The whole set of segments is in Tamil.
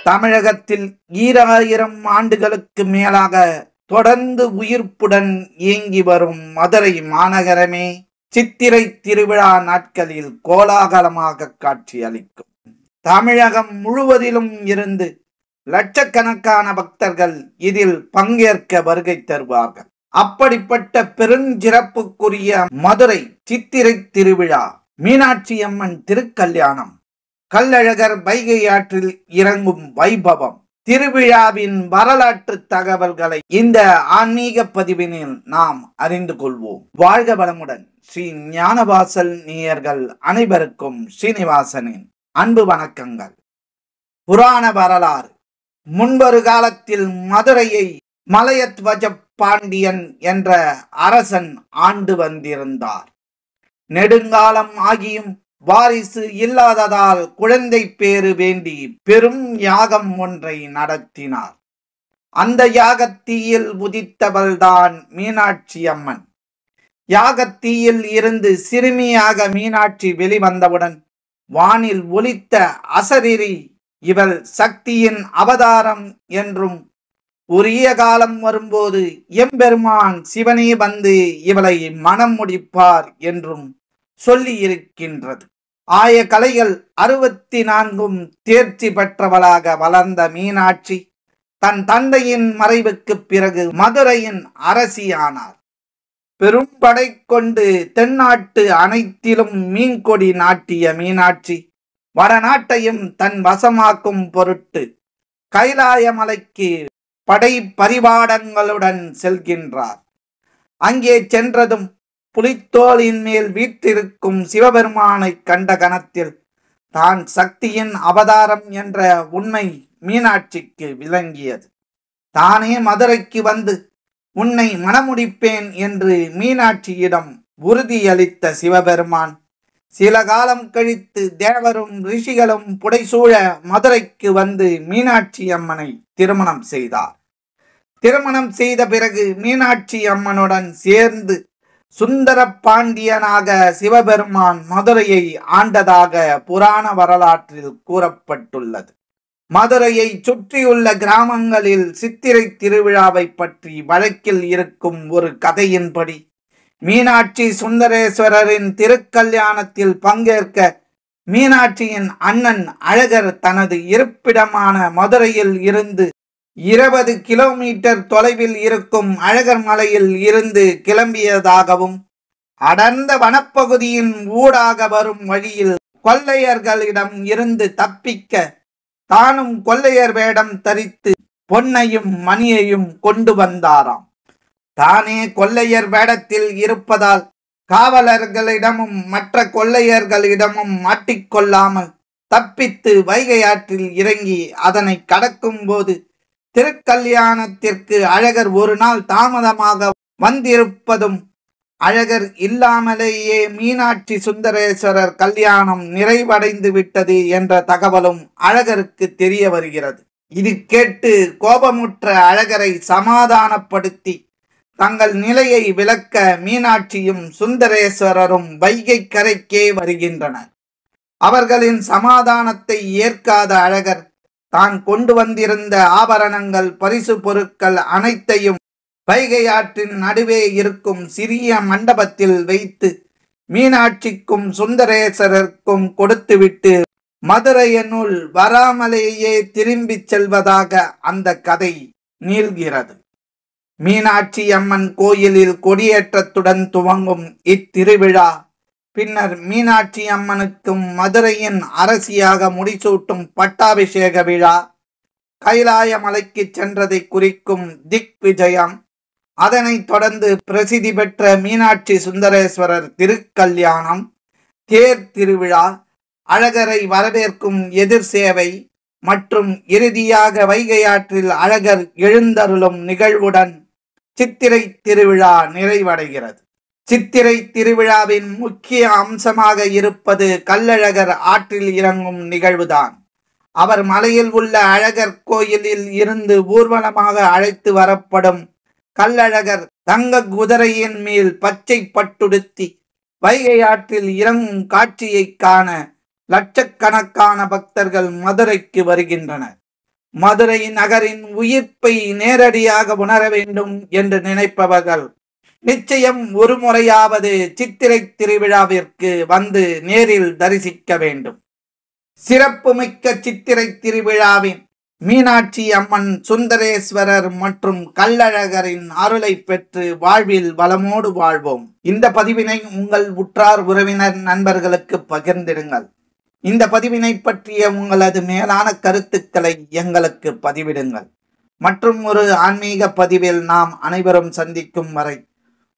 தமிழகத்தில் 2000 ஆண்டுகளுக்கு மேலாக தொடர்ந்து உயிர்ப்புடன் இயங்கி வரும் மதுரை மாநகரமே சித்திரை திருவிழா நாட்களில் கோலாகலமாக காட்சியளிக்கும். தமிழகம் முழுவதிலும் இருந்து லட்சக்கணக்கான பக்தர்கள் இதில் பங்கேற்க வருகை தருவார்கள். அப்படிப்பட்ட பெருஞ்சிறப்புக்குரிய மதுரை சித்திரை திருவிழா மீனாட்சி அம்மன் திருக்கல்யாணம், கள்ளழகர் வைகை ஆற்றில் இறங்கும் வைபவம், திருவிழாவின் வரலாற்று தகவல்களை இந்த ஆன்மீக பதிவினில் நாம் அறிந்து கொள்வோம். வாழ்க வளமுடன். ஸ்ரீ ஞானவாசல் நேயர்கள் அனைவருக்கும் ஸ்ரீனிவாசனின் அன்பு வணக்கங்கள். புராண வரலாறு. முன்பொரு காலத்தில் மதுரையை மலையத்வஜ பாண்டியன் என்ற அரசன் ஆண்டு வந்திருந்தார். நெடுங்காலம் ஆகியும் வாரிசு இல்லாததால் குழந்தை பேறு வேண்டி பெரும் யாகம் ஒன்றை நடத்தினார். அந்த யாகத்தீயில் உதித்தவள்தான் மீனாட்சி அம்மன். யாகத்தீயில் இருந்து சிறுமியாக மீனாட்சி வெளிவந்தவுடன் வானில் ஒலித்த அசரீரி இவள் சக்தியின் அவதாரம் என்றும், உரிய காலம் வரும்போது எம்பெருமான் சிவனே வந்து இவளை மனம் முடிப்பார் என்றும் சொல்லி இருக்கின்றது. ஆய கலைகள் 64 தேர்ச்சி பெற்றவளாக வளர்ந்த மீனாட்சி தன் தந்தையின் மறைவுக்கு பிறகு மதுரையின் அரசியானார். பெரும்படை கொண்டு தென்னாட்டு அனைத்திலும் மீன்கொடி நாட்டிய மீனாட்சி வடநாட்டையும் தன் வசமாக்கும் பொருட்டு கைலாய மலைக்கு படை பரிவாடங்களுடன் செல்கின்றார். அங்கே சென்றதும் புலித்தோலின் மேல் வீற்றிருக்கும் சிவபெருமானை கண்ட கணத்தில் தான் சக்தியின் அவதாரம் என்ற உண்மை மீனாட்சிக்கு விளங்கியது. தானே மதுரைக்கு வந்து உன்னை மணமுடிப்பேன் என்று மீனாட்சியிடம் உறுதியளித்த சிவபெருமான் சில காலம் கழித்து தேவரும் ரிஷிகளும் புடைசூழ மதுரைக்கு வந்து மீனாட்சி அம்மனை திருமணம் செய்தார். திருமணம் செய்த பிறகு மீனாட்சி அம்மனுடன் சேர்ந்து சுந்தர பாண்டியனாக சிவபெருமான் மதுரையை ஆண்டதாக புராண வரலாற்றில் கூறப்பட்டுள்ளது. மதுரையை சுற்றியுள்ள கிராமங்களில் சித்திரை திருவிழாவை பற்றி வழக்கில் இருக்கும் ஒரு கதையின்படி மீனாட்சி சுந்தரேஸ்வரரின் திருக்கல்யாணத்தில் பங்கேற்க மீனாட்சியின் அண்ணன் அழகர் தனது இருப்பிடமான மதுரையில் இருந்து 20 கிலோமீட்டர் தொலைவில் இருக்கும் அழகர் மலையில் இருந்து கிளம்பியதாகவும், அடர்ந்த வனப்பகுதியின் ஊடாக வரும் வழியில் கொள்ளையர்களிடம் இருந்து தப்பிக்க தானும் கொள்ளையர் வேடம் தரித்து பொன்னையும் மணியையும் கொண்டு வந்தாராம். தானே கொள்ளையர் வேடத்தில் இருப்பதால் காவலர்களிடமும் மற்ற கொள்ளையர்களிடமும் மாட்டிக்கொள்ளாமல் தப்பித்து வைகை ஆற்றில் இறங்கி அதனை கடக்கும் போது திருக்கல்யாணத்திற்கு அழகர் ஒரு நாள் தாமதமாக வந்திருப்பதும், அழகர் இல்லாமலேயே மீனாட்சி சுந்தரேஸ்வரர் கல்யாணம் நிறைவடைந்து விட்டது என்ற தகவலும் அழகருக்கு தெரிய வருகிறது. இது கேட்டு கோபமுற்ற அழகரை சமாதானப்படுத்தி தங்கள் நிலையை விளக்க மீனாட்சியும் சுந்தரேஸ்வரரும் வைகை கரைக்கே வருகின்றனர். அவர்களின் சமாதானத்தை ஏற்காத அழகர் தான் கொண்டு வந்திருந்த ஆபரணங்கள், பரிசு பொருட்கள் அனைத்தையும் வைகை ஆற்றின் நடுவே இருக்கும் சிறிய மண்டபத்தில் வைத்து மீனாட்சிக்கும் சுந்தரேஸ்வரருக்கும் கொடுத்துவிட்டு மதுரையினுள் வராமலேயே திரும்பி செல்வதாக அந்த கதை நீள்கிறது. மீனாட்சி அம்மன் கோயிலில் கொடியேற்றத்துடன் துவங்கும் இத்திருவிழா பின்னர் மீனாட்சி அம்மனுக்கும் மதுரையின் அரசியாக முடிசூட்டும் பட்டாபிஷேக விழா, கைலாய மலைக்கு சென்றதை குறிக்கும் திக் விஜயம், அதனைத் தொடர்ந்து பிரசித்தி பெற்ற மீனாட்சி சுந்தரேஸ்வரர் திருக்கல்யாணம், தேர் திருவிழா, அழகரை வரவேற்கும் எதிர் சேவை மற்றும் இறுதியாக வைகை ஆற்றில் அழகர் எழுந்தருளும் நிகழ்வுடன் சித்திரை திருவிழா நிறைவடைகிறது. சித்திரை திருவிழாவின் முக்கிய அம்சமாக இருப்பது கள்ளழகர் ஆற்றில் இறங்கும் நிகழ்வுதான். அவர் மலையில் உள்ள அழகர் கோயிலில் இருந்து ஊர்வலமாக அழைத்து வரப்படும் கள்ளழகர் தங்க குதிரையின் மேல் பச்சை பட்டுடுத்தி வைகை ஆற்றில் இறங்கும் காட்சியை காண லட்சக்கணக்கான பக்தர்கள் மதுரைக்கு வருகின்றனர். மதுரை நகரின் உயிர்ப்பை நேரடியாக உணர வேண்டும் என்று நினைப்பவர்கள் நிச்சயம் ஒரு முறையாவது சித்திரை திருவிழாவிற்கு வந்து நேரில் தரிசிக்க வேண்டும். சிறப்புமிக்க சித்திரை திருவிழாவின் மீனாட்சி அம்மன், சுந்தரேஸ்வரர் மற்றும் கள்ளழகரின் அருளை பெற்று வாழ்வில் வளமோடு வாழ்வோம். இந்த பதிவினை உங்கள் உற்றார் உறவினர் நண்பர்களுக்கு பகிர்ந்திடுங்கள். இந்த பதிவினை பற்றிய உங்களது மேலான கருத்துக்களை எங்களுக்கு பதிவிடுங்கள். மற்றும் ஒரு ஆன்மீக பதிவில் நாம் அனைவரும் சந்திக்கும் வரை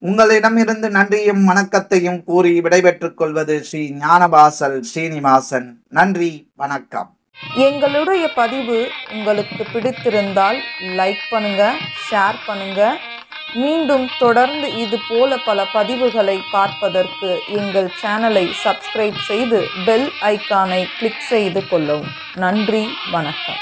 உங்களிடமிருந்து நன்றியும் வணக்கத்தையும் கூறி விடைபெற்றுக் கொள்வது ஸ்ரீ ஞானவாசல் ஸ்ரீனிவாசன். நன்றி, வணக்கம். எங்களுடைய பதிவு உங்களுக்கு பிடித்திருந்தால் லைக் பண்ணுங்க, ஷேர் பண்ணுங்க. மீண்டும் தொடர்ந்து இது போல பல பதிவுகளை பார்ப்பதற்கு எங்கள் சேனலை சப்ஸ்கிரைப் செய்து பெல் ஐக்கானை கிளிக் செய்து கொள்ளவும். நன்றி, வணக்கம்.